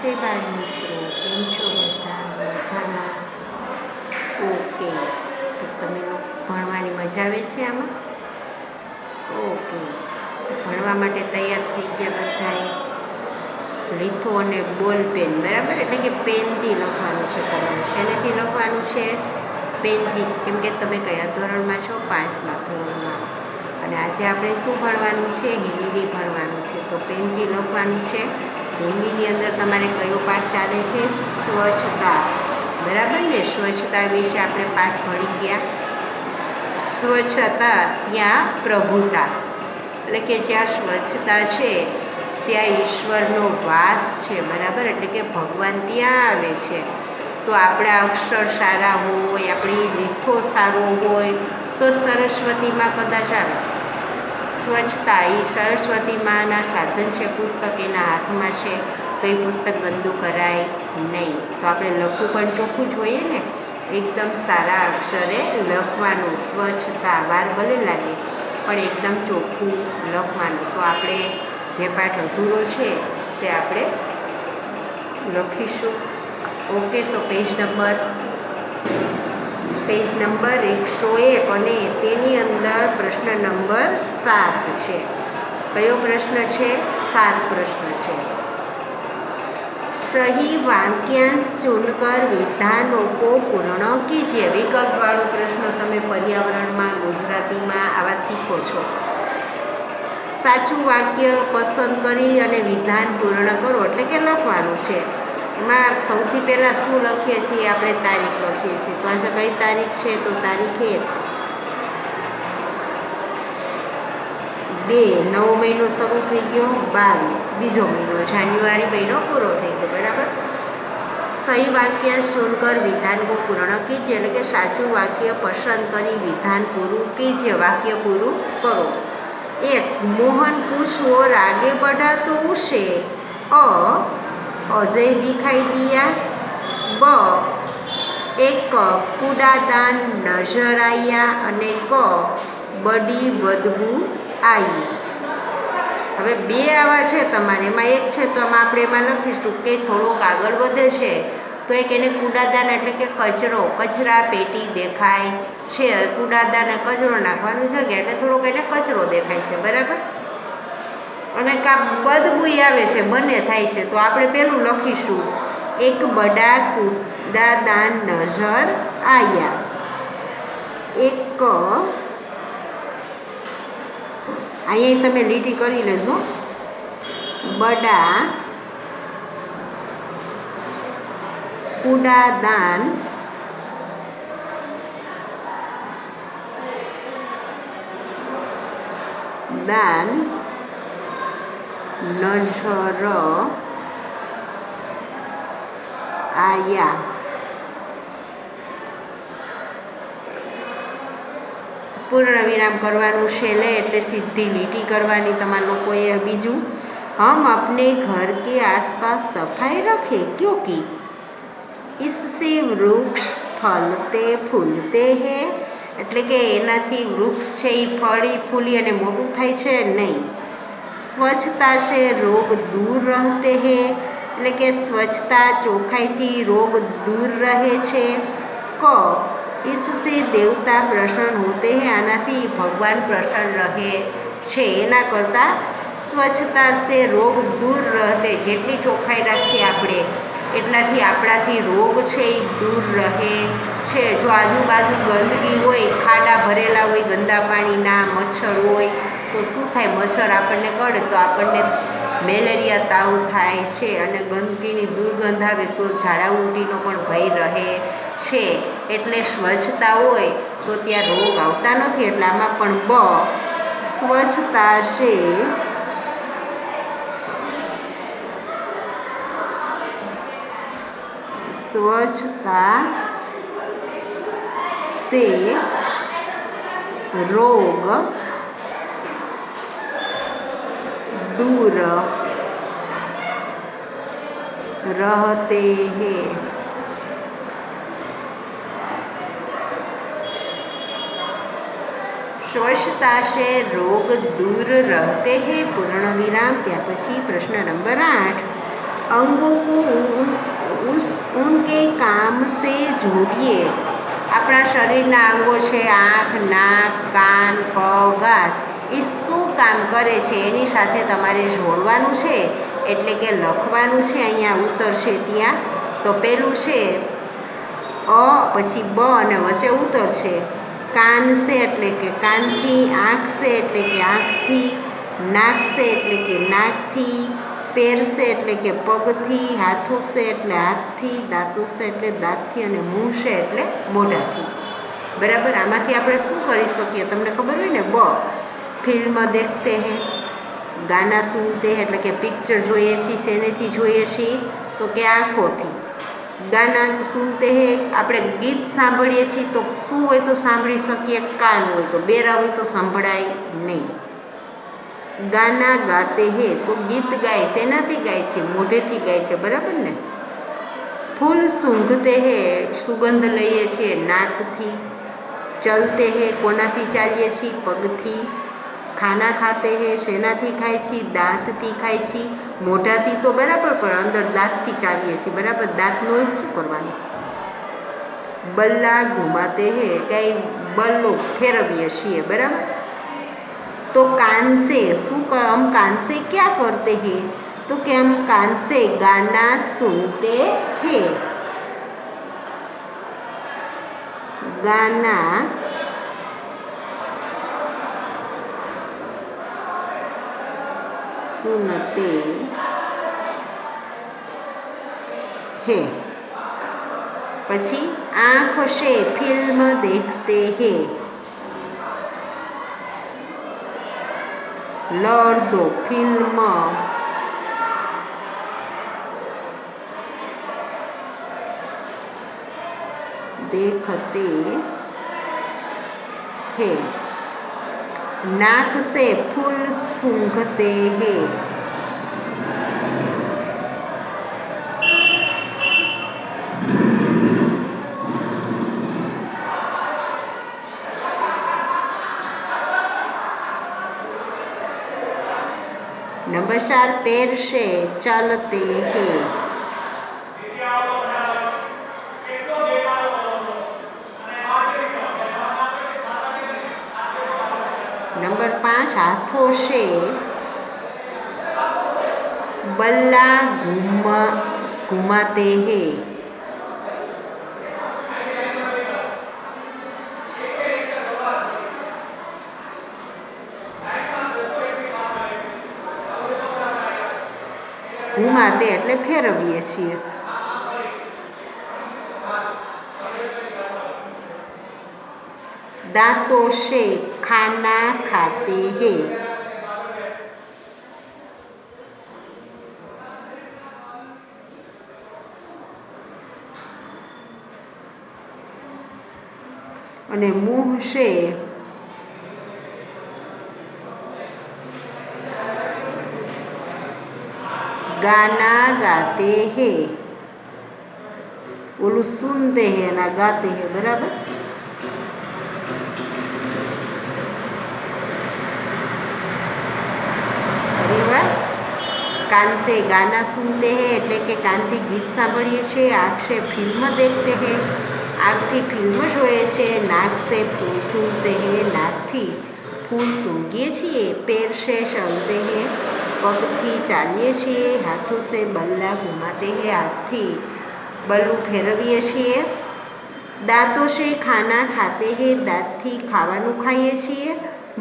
નમસ્તે બાળ મિત્રો, કેમ છો બધા? મજામાં? ઓકે, તો તમે ભણવાની મજા આવે છે આમાં? ઓકે, તો ભણવા માટે તૈયાર થઈ ગયા બધાએ? લીથો અને બોલ પેન, બરાબર? એટલે કે પેનથી લખવાનું છે તમારે. શેનેથી લખવાનું છે? પેનથી. કેમ કે તમે કયા ધોરણમાં છો? 5મા ધોરણમાં. અને આજે આપણે શું ભણવાનું છે? હિન્દી ભણવાનું છે. તો પેનથી લખવાનું છે. હિન્દીની અંદર તમારે કયો પાઠ ચાલે છે? સ્વચ્છતા, બરાબર ને? સ્વચ્છતા વિશે આપણે પાઠ ભણી ગયા. સ્વચ્છતા ત્યાં પ્રભુતા, એટલે કે જ્યાં સ્વચ્છતા છે ત્યાં ઈશ્વરનો વાસ છે, બરાબર? એટલે કે ભગવાન ત્યાં આવે છે. તો આપણા અક્ષર સારા હોય, આપણી લીથો સારો હોય તો સરસ્વતીમાં કદાચ આવે. સ્વચ્છતા એ સરસ્વતી માના સાધન છે. પુસ્તક એના હાથમાં છે, તો એ પુસ્તક ગંદુ કરાય નહીં. તો આપણે લખવું પણ ચોખ્ખું જોઈએ ને, એકદમ સારા અક્ષરે લખવાનું. સ્વચ્છતા, વાર ભલે લાગે પણ એકદમ ચોખ્ખું લખવાનું. તો આપણે જે પાઠ અધૂરો છે તે આપણે લખીશું. ઓકે, તો પેજ નંબર 101 અને તેની અંદર પ્રશ્ન નંબર 7 છે. કયો પ્રશ્ન છે? 7 પ્રશ્ન છે. સહી વાક્यांश चुनकर विधानों को पूर्ण कीजिए. વિકલ્પવાળો પ્રશ્ન તમે પર્યાવરણમાં ગુજરાતીમાં આવા શીખો છો. સાચું વાક્ય પસંદ કરી અને વિધાન પૂર્ણ કરો, એટલે કે લખવાનું છે. એમાં સૌથી પહેલાં શું લખીએ છીએ? આપણે તારીખ લખીએ છીએ. તો આજે કઈ તારીખ છે? તો તારીખ 1/2, નવો મહિનો શરૂ થઈ ગયો. 22, બીજો મહિનો જાન્યુઆરી મહિનો પૂરો થઈ ગયો, બરાબર? સહી વાક્ય સુનકર વિધાન કો પૂર્ણ કીજીએ, એટલે કે સાચું વાક્ય પસંદ કરી વિધાન પૂરું કીજીએ, વાક્ય પૂરું કરો. 1. મોહન कुछ और आगे बढ़ा तो उसे अजय दिखाई दिया. ब. एक कूड़ादान नजर आया અને ક બડી બદબू आई. હવે બે આવા છે તમારે, એમાં એક છે તો આપણે એમાં લખીશું કે થોડોક આગળ વધે છે તો એક એને કૂડાદાન એટલે કે કચરો, કચરા પેટી દેખાય છે. કૂડાદાન કચરો નાખવાનું જગ્યા એટલે થોડોક એને કચરો દેખાય છે, બરાબર? અને કા બદબૂઈ આવે છે, બંને થાય છે. તો આપણે પેલું લખીશું એક બડા કૂડાદાન નજર આયા. એક અહીંયા તમે લીટી કરી લેજો. બડા કૂડાદાન નજર આયા. પૂર્ણ વિરામ કરવાનું છે લે એટલે સીધી લીટી કરવાની તમારા લોકોએ. બીજું, હમ अपने घर के आसपास सफाई रखें क्योंकि इससे वृक्ष फलते फूलते हैं. એટલે કે એનાથી વૃક્ષ છે એ ફળી ફૂલી અને મોટું થાય છે નહીં. સ્વચ્છતા છે રોગ દૂર રહેતે હે, એટલે કે સ્વચ્છતા ચોખ્ખાઈથી રોગ દૂર રહે છે. ક इससे देवता प्रसन्न होते हैं, આનાથી ભગવાન પ્રસન્ન રહે છે. એના કરતાં સ્વચ્છતા સે રોગ દૂર રહતે, જેટલી ચોખ્ખાઈ રાખીએ આપણે એટલાથી આપણાથી રોગ છે એ દૂર રહે છે. જો આજુબાજુ ગંદકી હોય, ખાડા ભરેલા હોય ગંદા પાણીના, મચ્છર હોય તો શું થાય? મચ્છર આપણને કરડે તો આપણને મેલેરિયા તાવ થાય છે. અને ગંદકીની દુર્ગંધ આવે તો ઝાડા ઉલટીનો પણ ભય રહે છે. એટલે સ્વચ્છતા હોય તો ત્યાં રોગ આવતા નથી. એટલે આમાં પણ બ સ્વચ્છતા છે સ્વચ્છતા से रोग दूर रहते हैं. સ્વચ્છતા से रोग दूर रहते हैं. પૂર્ણ વિરામ. ત્યાર પછી પ્રશ્ન નંબર 8. अंगों को उस उनके काम से जोड़िए। આપણા શરીરના અંગો છે આંખ, નાક, કાન, પગ, હાથ, એ શું કામ કરે છે એની સાથે તમારે જોડવાનું છે, એટલે કે લખવાનું છે. અહીંયા ઉત્તર છે ત્યાં તો પેલું છે અ, પછી બ અને વચ્ચે ઉત્તર છે. કાન છે એટલે કે કાનથી, આંખ છે એટલે કે આંખથી, નાક છે એટલે કે નાકથી, પેર છે એટલે કે પગથી, હાથો છે એટલે હાથથી, દાંતો છે એટલે દાંતથી, અને મું છે એટલે મોઢાથી. બરાબર. આમાંથી આપણે શું કરી શકીએ તમને ખબર હોય ને. બ, ફિલ્મ દેખતે હે, ગાના સુનતે હે એટલે કે પિક્ચર જોઈએ છીએ. શેનેથી જોઈએ છીએ તો કે આંખોથી. ગાના સુનતે હે આપણે ગીત સાંભળીએ છીએ તો શું હોય તો સાંભળી શકીએ, કાન હોય તો. બેરા હોય તો સંભળાય નહીં. ગાના ગાતે હે તો ગીત ગાય, તેનાથી ગાય છે, મોઢેથી ગાય છે. બરાબર ને. ફૂલ સૂંઘતે હે સુગંધ લઈએ છીએ નાકથી. ચલતે હે કોનાથી ચાલીએ છીએ, પગથી. ખાના ખાતે હે શેનાથી ખાય છીએ, દાંતથી ખાય છીએ. મોઢાથી તો બરાબર, પણ અંદર દાંતથી ચાવીએ છીએ. બરાબર. દાંતનો જ શું કરવાનું. બલ્લા ઘુમાતે હે કંઈ બલ્લો ફેરવીએ છીએ. બરાબર. तो कान से हम कान से क्या करते हैं तो कि हम कान से गाना सुनते हैं. गाना सुनते हैं. પછી આંખ से फिल्म देखते हैं. लड़ दो फिल्म देखते हैं. नाक से फूल सूंघते हैं. नंबर 4 पैर से चलते हैं. नंबर 5 हाथों से बल्ला घुमाते हैं. ઘુમાતે એટલે ફેરવીએ છીએ. दांतों से खाना खाते हैं. અને મુંહ છે गाना गाते हैं. ओलू सुनते हैं ना गाते हैं. बराबर. कान से गाना सुनते हैं એટલે કે કાનથી ગીત સાંભળીએ છીએ. આંખ से फिल्म देखते हैं, આંખથી ફિલ્મ જોઈએ છે. નાક से फूल सूंघते हैं, નાકથી ફૂલ સૂંઘીએ છીએ. पैर से चलते हैं, પગથી ચાલીએ છીએ. હાથો से बल्ला घुमाते हैं, હાથથી બલ્લું ફેરવીએ છીએ. દાંતો से खाना खाते हैं, દાંતથી ખાવાનું ખાઈએ છીએ.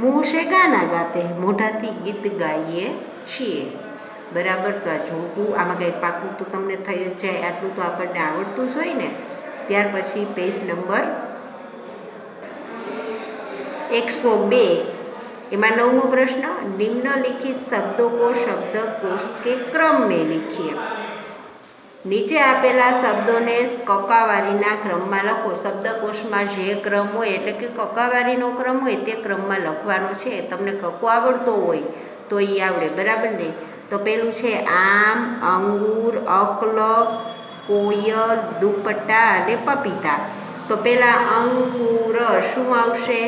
મુંહ से गाना गाते हैं, મોઢાથી ગીત ગાઈએ છીએ. બરાબર. તો આ જોડવું આમાં કંઈ પાકું તો તમને થઈ જાય, આટલું તો આપણને આવડતું જ હોય ને. ત્યાર પછી પેજ નંબર 102 એમાં 9મો પ્રશ્ન. નિમ્નલિખિત શબ્દો को शब्दकोश के क्रम में लिखिए. નીચે આપેલા શબ્દોને કકાવારીના ક્રમમાં લખો. શબ્દકોશમાં જે ક્રમ હોય એટલે કે કકાવારીનો ક્રમ હોય તે ક્રમમાં લખવાનો છે. તમને કકો આવડતો હોય તો એ આવડે. બરાબર ને. તો પેલું છે આમ, અંગૂર, અકલક, કોયલ, દુપટ્ટા અને પપીતા. તો પેલા અંગૂર શું આવશે?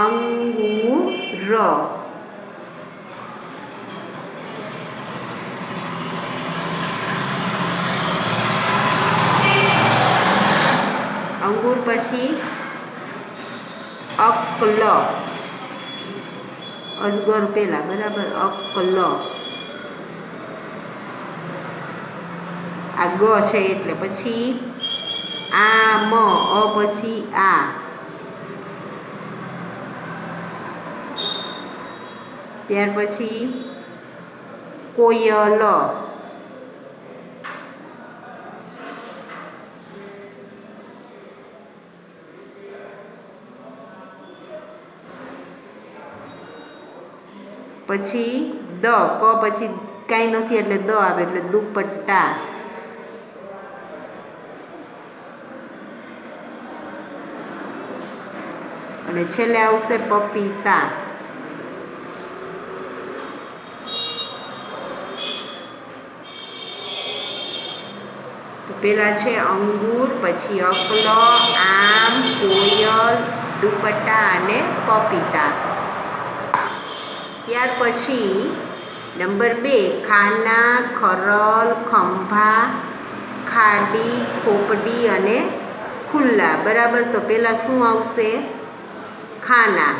અંગૂર. પછી અક્લ, અજગર પહેલા, બરાબર, અક્લ. આ ગ છે એટલે. પછી આમ, અ પછી આ. ત્યાર પછી કોયલ, પછી દ, ક પછી કાંઈ નથી એટલે દ આવે એટલે દુપટ્ટા. અને છેલ્લે આવશે પપીતા. તો પેલા છે અંગૂર, પછી અકલ, આમ, કોયલ, દુપટ્ટા અને પપીતા. ત્યાર પછી નંબર 2 ખાના, ખરલ, ખંભા, ખાડી, ખોપડી અને ખુલ્લા, બરાબર. તો પહેલાં શું આવશે? ખાના,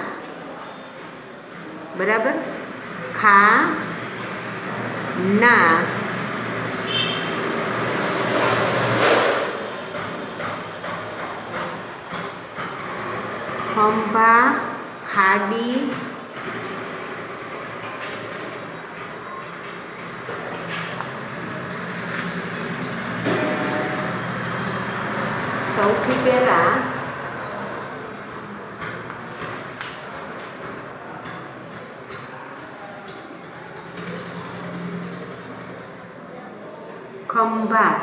બરાબર. ખા ના, ખંભા, ખાડી, સૌથી પહેલા ખંભા,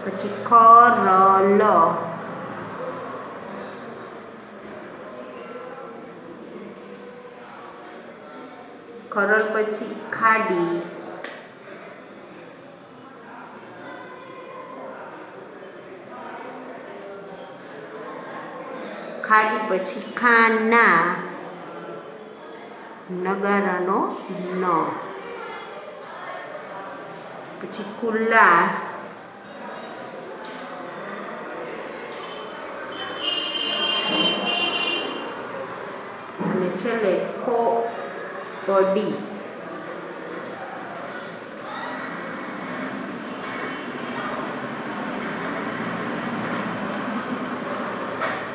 પછી ખરલ, ખરલ પછી ખાડી, ખાડી પછી ખાના, નગારાનો ન, પછી ખુલ્લા, અને છેલ્લે ખોપડી.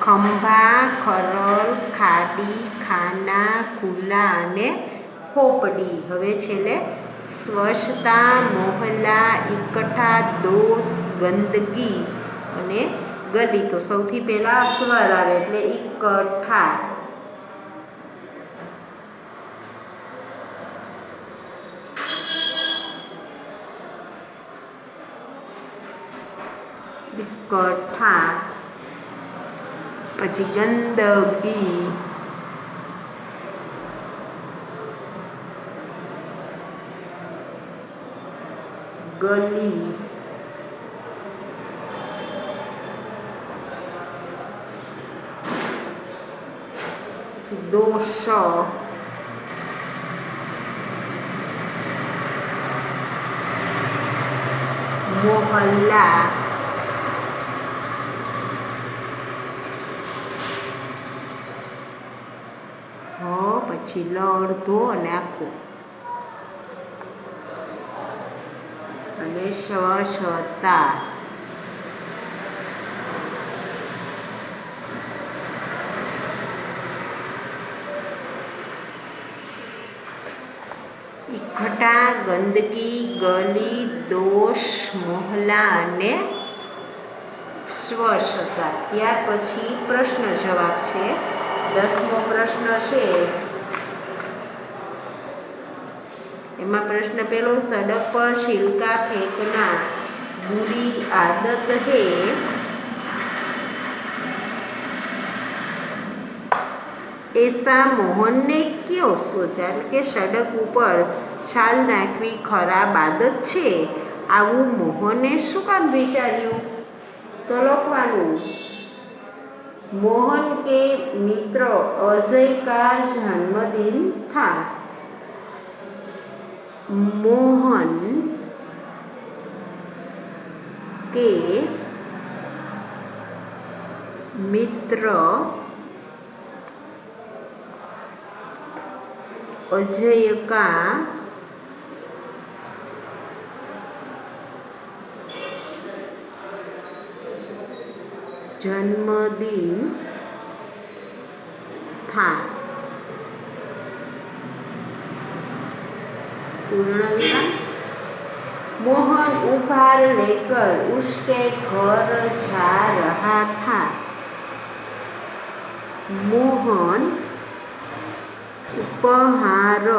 ખંભા, ખરલ, ખાડી, ખાના, ખુલ્લા અને ખોપડી. હવે છેલ્લે સ્વચ્છતા, મોહલ્લા, ઇકઠ્ઠા, દોષ, ગંદકી અને ગલી. તો સૌથી પહેલા સ્વર આવે એટલે ઇકઠ્ઠા. ઇકઠ્ઠા, પછી ગંદકી, ગલી, દોષ, મોહલ્લા, પછી લ અડધો અને આખું, અને સ્વચ્છતા. ઇકઠ્ઠા, ગંદકી, ગલી, દોષ, મોહલ્લા અને સ્વચ્છતા. ત્યાર પછી પ્રશ્ન જવાબ છે. 10મો પ્રશ્ન છે. એમાં પ્રશ્ન પહેલો, સડક પર छिलका फेंकना बुरी आदत है, ऐसा मोहन ने क्यों सोचा? કે સડક ઉપર છાલ નાખવી ખરાબ આદત છે, આવું મોહને શું કામ વિચાર્યું? તો લખવાનું मोहन के मित्र अजय का जन्मदिन था। मोहन के मित्र अजय का जन्मदिन था। पूर्ण विराम। मोहन उपहार लेकर उसके घर जा रहा था। मोहन उपहार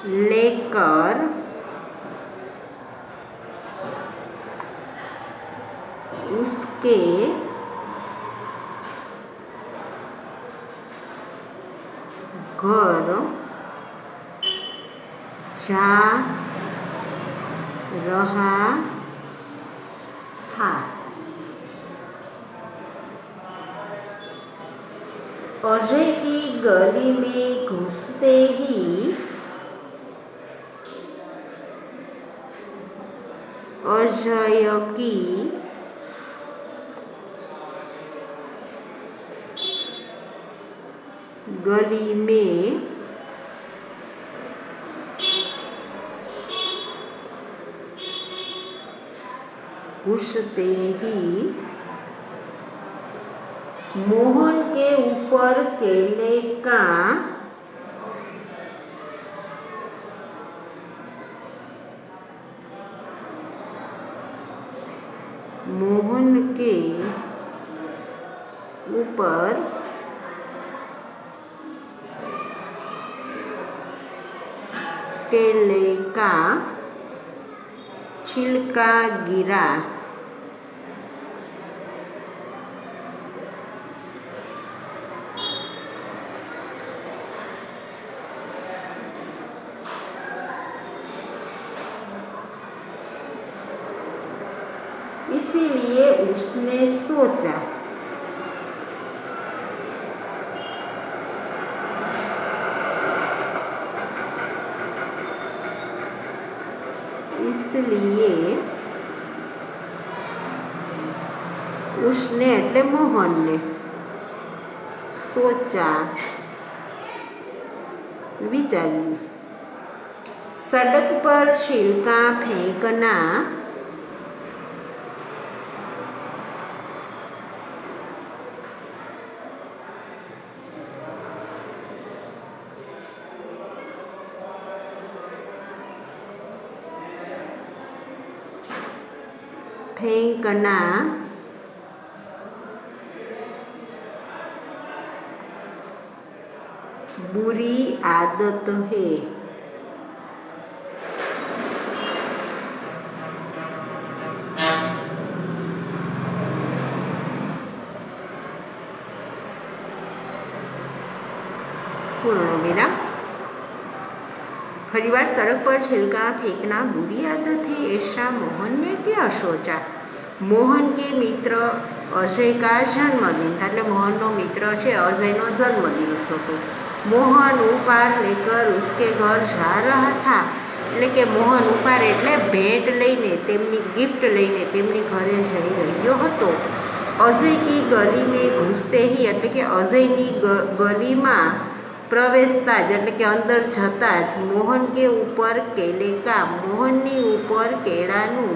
लेकर उसके घर जा रहा था। अजय की गली में घुसते ही अजय की गली में घुसते ही मोहन के ऊपर केले का मोहन के ऊपर केले का छिलका गिरा। इसीलिए उसने सोचा उसने એટલે મોહનને सोचा विचार्યું। सड़क पर छिलका फेंकना बुरी आदत है। पूर्ण विराम। खरी बार सड़क पर छिलका फेंकना बुरी आदत है ऐसा मोहन ने क्या सोचा। मोहन के मित्र अजय का जन्मदिन था એટલે મોહનનો મિત્ર છે અજયનો જન્મદિવસ હતો। મોહન ઉપહાર લેकर उसके घर जा रहा था એટલે કે મોહન ઉપહાર એટલે ભેટ લઈને તેમની ગિફ્ટ લઈને તેમની ઘરે જઈ રહ્યો હતો। અજય की गली में घुसते ही એટલે કે અજયની ગલીમાં પ્રવેશતા જ એટલે કે અંદર જતા જ મોહન કે ઉપર કેલે કા મોહનની ઉપર કેળાનું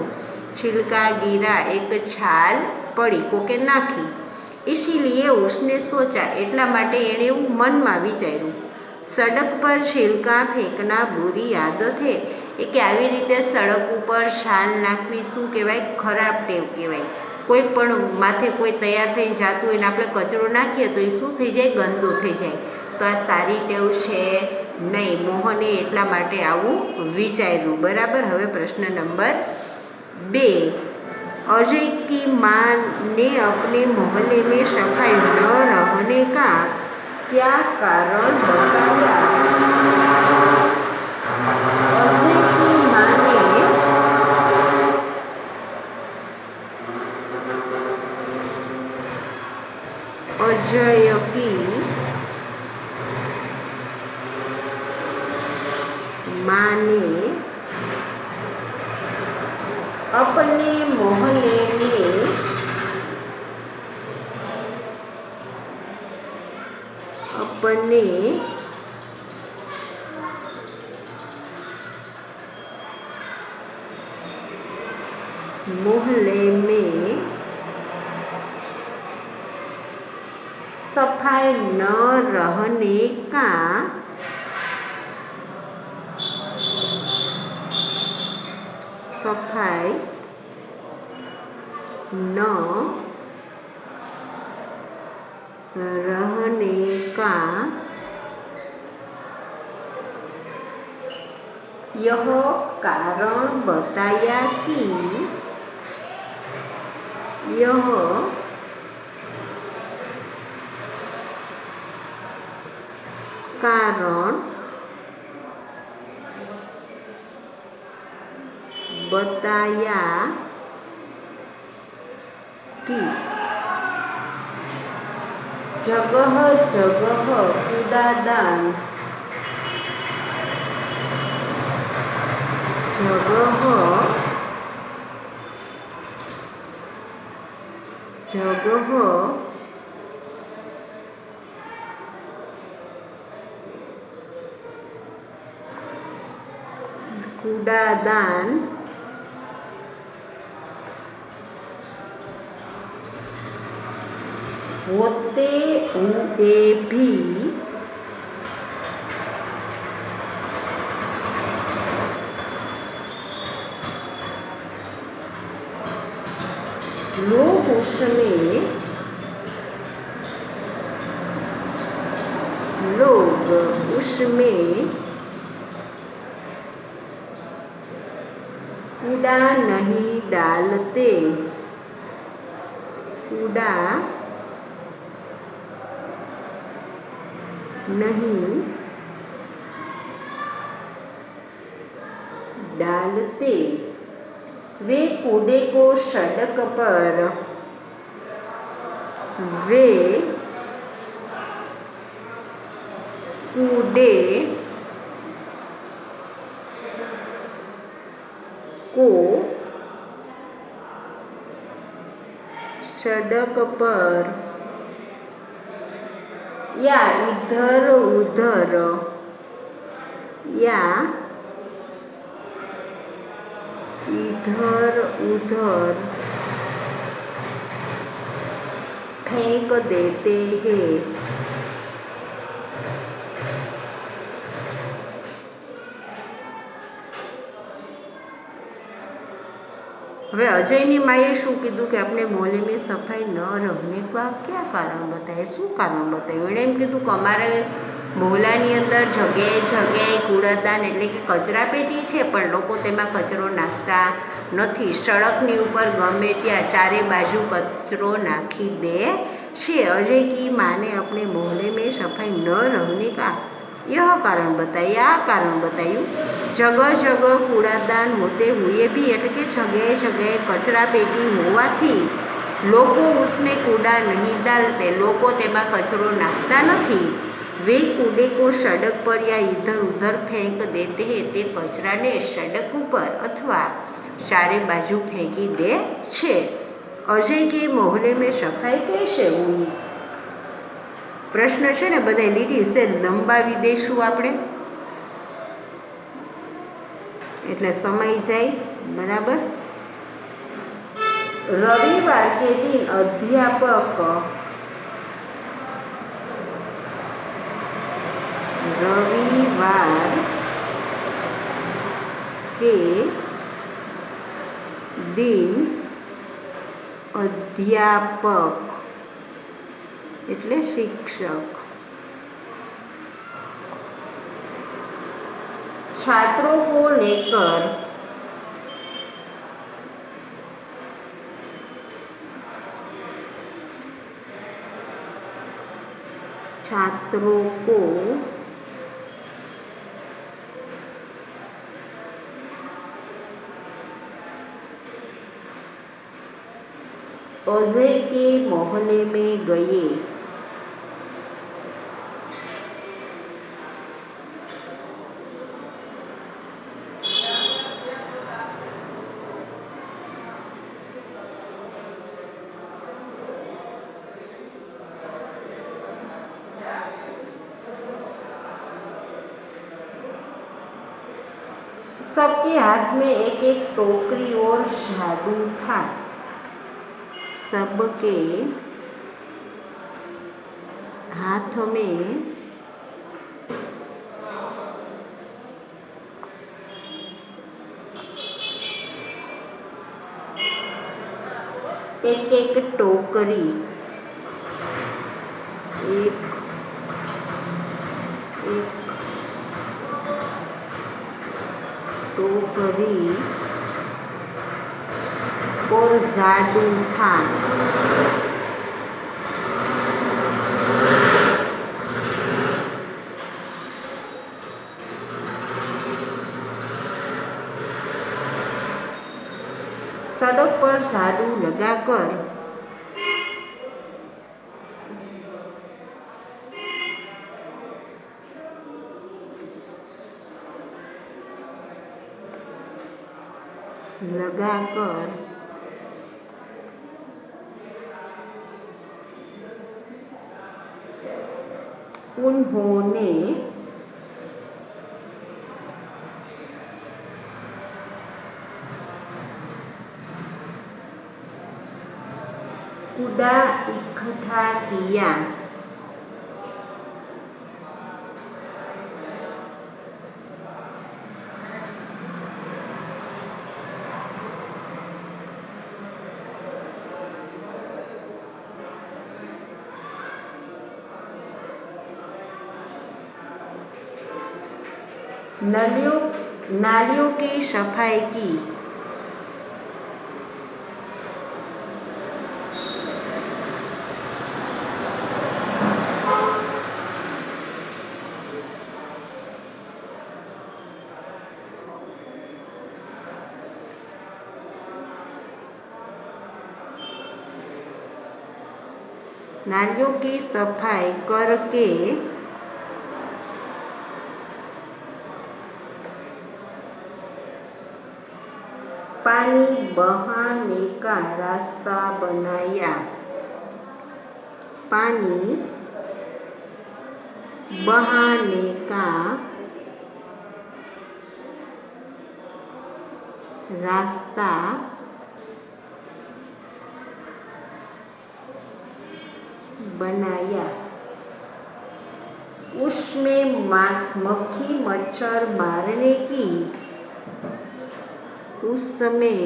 छिलका गिरा एक छाल पड़ी कोके नाखी। इसीलिए उसने सोचा एटला माटे एणे एवुं मनमा विचार्युं सड़क पर छिलका फेंकना बुरी आदत है ए के आवी रीते सड़क पर छाल नाखवी शुं कहेवाय खराब टेव कहेवाय। कोई पण माथे कोई तैयार थईने जातुं होय ने आपणे कचरो नाखीए तो ए शुं थई जाय गंदू थई जाय तो आ सारी टेव छे नहीं। मोहने एटला माटे आवुं विचार्युं बराबर। हवे प्रश्न नंबर 2 अजय की माँ ने अपने मोहल्ले में सफाई न रहने का क्या कारण बताया। अजय की माँ माने अपने मोहल्ले में अपने मोहल्ले में सफाई न रहने का सफाई न रहने का यह कारण बताया कि यह कारण बताया कि जगह जगह कूड़ादान जगह कूड़ादान होते हुए भी लोग उसमें कूड़ा नहीं डालते, कूड़ा नहीं डालते। वे कूड़े को सड़क पर कूड़े को सड़क पर या इधर उधर फेंक देते हैं। હવે અજયની માએ શું કીધું કે આપણે મોહલ્લે में સફાઈ ન रहने का क्या કારણ बताए, શું કારણ બતાવ્યું? એણે એમ કીધું કે અમારે મોહલ્લાની અંદર જગ્યાએ જગ્યાએ કૂડાદાન એટલે કે કચરાપેટી છે, પણ લોકો તેમાં કચરો નાખતા નથી। સડકની ઉપર ગમે ત્યાં ચારે બાજુ કચરો નાખી દે છે। અજય की माँ ने अपने मोहल्ले में सफाई न रहने का यह कारण बताया, आ कारण बताયું। जगह जगह कूड़ादान होते हुए भी એટલે કે જગ્યાએ જગ્યાએ કચરા પેટી હોવાથી લોકો उसमें कूड़ा नहीं डालते, લોકો તેમાં કચરો નાખતા નથી। वे कूड़े को सड़क पर या इधर उधर फेंक देते हैं, તે કચરાને સડક ઉપર અથવા ચારે બાજુ ફેંકી દે છે। અજય કે મોહલ્લે में सफाई कैसे हुई? પ્રશ્ન છે ને બધા લીટી છે, લંબાવી દઈશું આપણે એટલે સમય જાય બરાબર। रविवार के दिन अध्यापक रविवार के दिन अध्यापक એટલે શિક્ષક छात्रों को लेकर छात्रों को अजय के मोहल्ले में गए। सबके हाथ में एक एक टोकरी और झाड़ू था। सबके हाथ में एक एक टोकरी, एक टोकरी और झाड़ू था। सड़क पर झाड़ू लगाकर उन्होंने कूड़ा इकट्ठा किया। नालियों की सफाई की। नालियों की सफाई करके पानी बहाने का रास्ता बनाया। पानी बहाने का रास्ता बनाया। उसमें मक्खी मच्छर मारने की, उस समय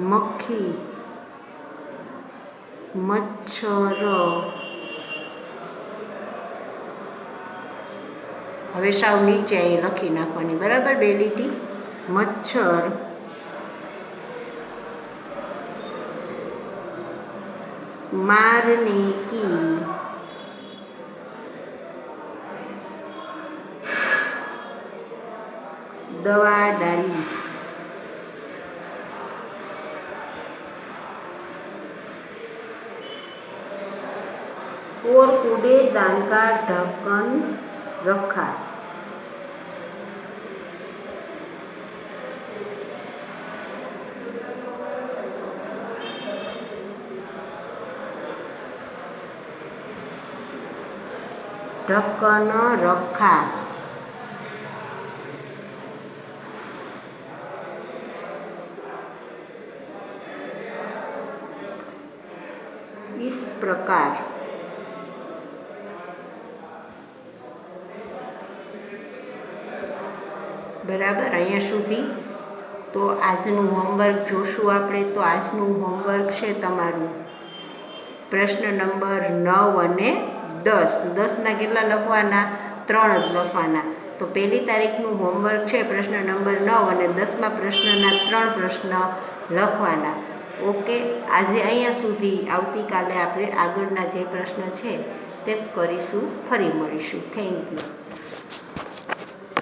मक्खी मच्छर, હવે સાવ નીચે અહીં લખી નાખવાની, બરાબર, બે લીટી, મચ્છર मारने की दवा डाली। और कूड़ेदान का ढक्कन रखा। ढक्कन रखा। इस प्रकार बराबर अहींया सुधी। तो आजनु होमवर्क जोशुं आपणे। तो आजनु होमवर्क छे तमारुं प्रश्न नंबर 9 અને 10। 10ના કેટલા લખવાના? 3 જ લખવાના। તો પહેલી તારીખનું હોમવર્ક છે પ્રશ્ન નંબર 9 અને 10મા પ્રશ્નના 3 પ્રશ્ન લખવાના। ઓકે, આજે અહીંયા સુધી। આવતીકાલે આપણે આગળના જે પ્રશ્ન છે તે કરીશું, ફરી મળીશું। Thank you.